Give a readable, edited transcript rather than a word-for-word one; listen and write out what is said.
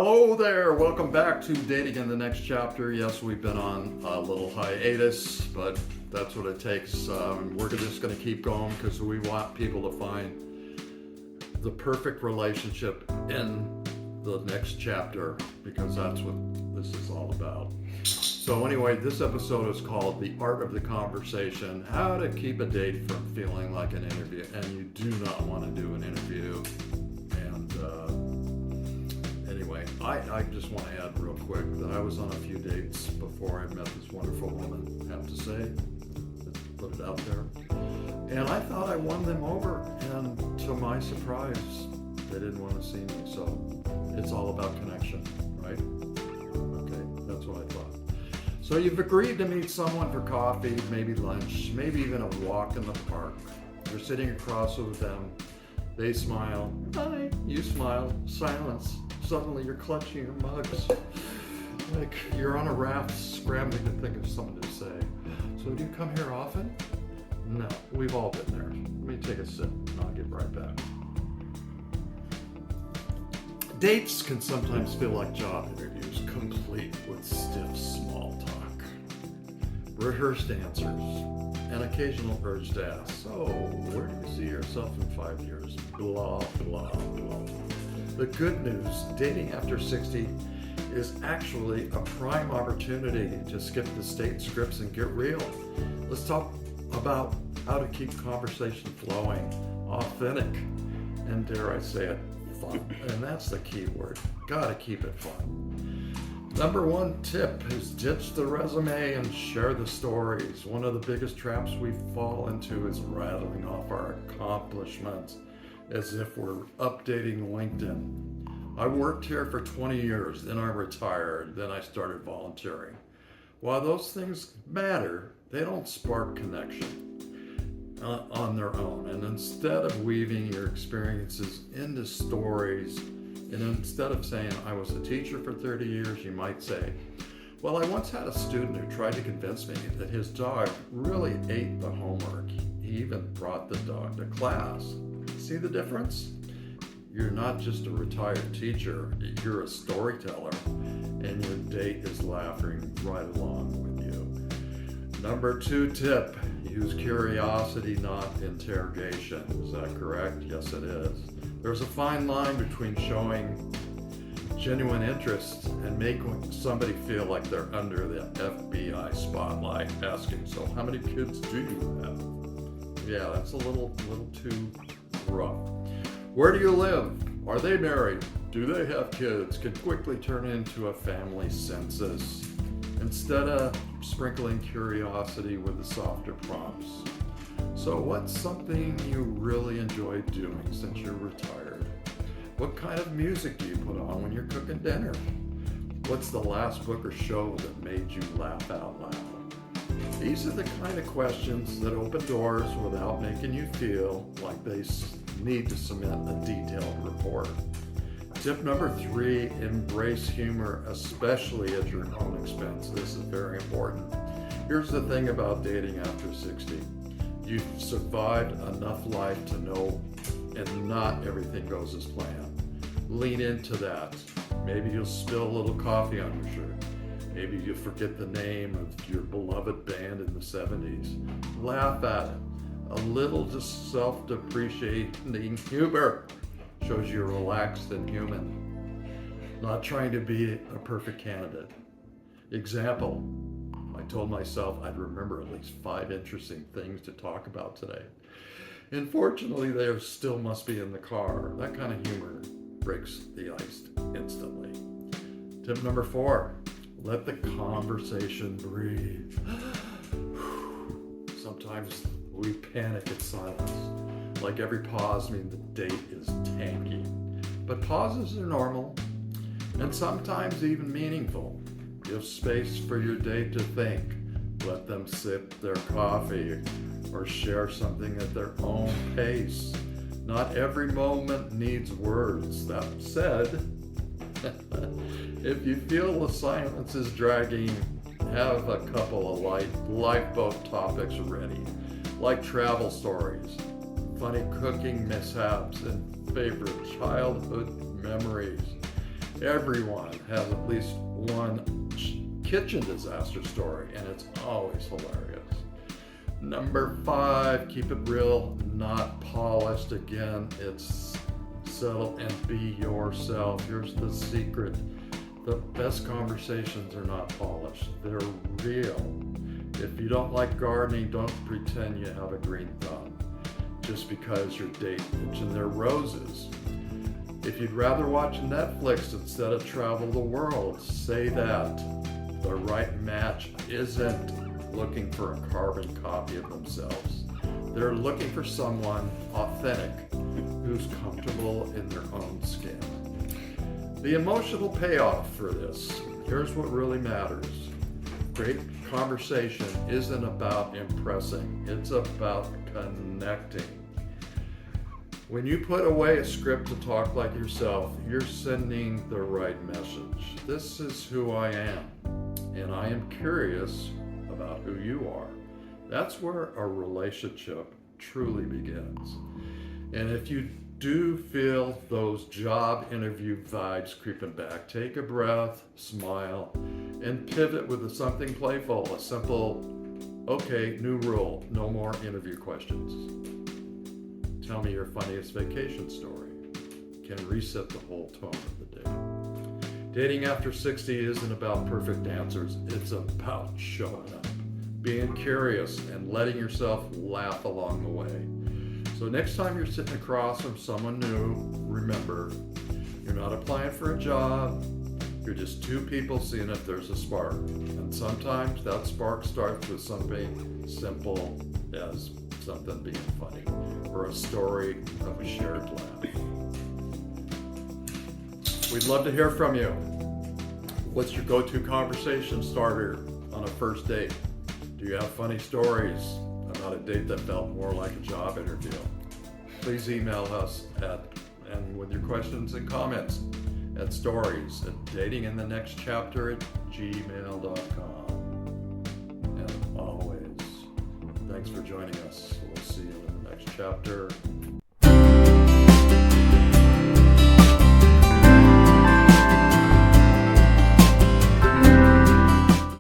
Hello there, welcome back to Dating in the Next Chapter. Yes, we've been on a little hiatus, but that's what it takes. We're just going to keep going because we want people to find the perfect relationship in the next chapter, because that's what this is all about. So anyway, this episode is called The Art of the Conversation, how to keep a date from feeling like an interview. And you do not want to do an interview. Anyway, I just want to add real quick that I was on a few dates before I met this wonderful woman, I have to say. Let's put it out there. And I thought I won them over, and to my surprise, they didn't want to see me. So it's all about connection, right? Okay, that's what I thought. So you've agreed to meet someone for coffee, maybe lunch, maybe even a walk in the park. You're sitting across with them. They smile. Hi. You smile. Silence. Suddenly you're clutching your mugs. Like you're on a raft scrambling to think of something to say. So do you come here often? No, we've all been there. Let me take a sip and I'll get right back. Dates can sometimes feel like job interviews, complete with stiff small talk, rehearsed answers, an occasional urge to ask, so where do you see yourself in 5 years? Blah, blah, blah. The good news, dating after 60 is actually a prime opportunity to skip the state scripts and get real. Let's talk about how to keep conversation flowing, authentic, and dare I say it, fun. And that's the key word. Gotta keep it fun. Number one tip is ditch the resume and share the stories. One of the biggest traps we fall into is rattling off our accomplishments as if we're updating LinkedIn. I worked here for 20 years, then I retired, then I started volunteering. While those things matter, they don't spark connection on their own. And instead of weaving your experiences into stories, and instead of saying, I was a teacher for 30 years, you might say, well, I once had a student who tried to convince me that his dog really ate the homework. He even brought the dog to class. See the difference? You're not just a retired teacher, you're a storyteller, and your date is laughing right along with you. Number two tip, use curiosity, not interrogation. Is that correct? Yes, it is. There's a fine line between showing genuine interest and making somebody feel like they're under the FBI spotlight, asking, so how many kids do you have? Yeah, that's a little too rough. Where do you live? Are they married? Do they have kids? Can quickly turn into a family census instead of sprinkling curiosity with the softer prompts. So what's something you really enjoy doing since you're retired? What kind of music do you put on when you're cooking dinner? What's the last book or show that made you laugh out loud? These are the kind of questions that open doors without making you feel like they need to submit a detailed report. Tip number 3, embrace humor, especially at your own expense. This is very important. Here's the thing about dating after 60. You've survived enough life to know and not everything goes as planned. Lean into that. Maybe you'll spill a little coffee on your shirt. Maybe you'll forget the name of your beloved band in the 70s. Laugh at it. A little just self-depreciating humor shows you're relaxed and human, not trying to be a perfect candidate. Example, I told myself I'd remember at least 5 interesting things to talk about today. Unfortunately, they still must be in the car. That kind of humor breaks the ice instantly. Tip number 4, let the conversation breathe. Sometimes we panic at silence. Like every pause means the date is tanky. But pauses are normal and sometimes even meaningful. Give space for your date to think. Let them sip their coffee or share something at their own pace. Not every moment needs words. That said, if you feel the silence is dragging, have a couple of lifeboat topics ready, like travel stories, funny cooking mishaps, and favorite childhood memories. Everyone has at least one kitchen disaster story, and it's always hilarious. Number 5, keep it real, not polished. Again, it's settle and be yourself. Here's the secret. The best conversations are not polished. They're real. If you don't like gardening, don't pretend you have a green thumb just because your date mentioned their roses. If you'd rather watch Netflix instead of travel the world, say that. The right match isn't looking for a carbon copy of themselves. They're looking for someone authentic who's comfortable in their own skin. The emotional payoff for this, here's what really matters. Great conversation isn't about impressing, it's about connecting. When you put away a script to talk like yourself, you're sending the right message. This is who I am, and I am curious about who you are. That's where a relationship truly begins. And if you do feel those job interview vibes creeping back, take a breath, smile, and pivot with something playful, a simple, okay, new rule, no more interview questions. Tell me your funniest vacation story. Can reset the whole tone of the day. Dating after 60 isn't about perfect answers, it's about showing up, being curious, and letting yourself laugh along the way. So next time you're sitting across from someone new, remember, you're not applying for a job, you're just two people seeing if there's a spark. And sometimes that spark starts with something simple as something being funny, or a story of a shared laugh. We'd love to hear from you. What's your go-to conversation starter on a first date? Do you have funny stories about a date that felt more like a job interview? Please email us and with your questions and comments at stories@datinginthenextchapter@gmail.com. And always, thanks for joining us. We'll see you in the next chapter.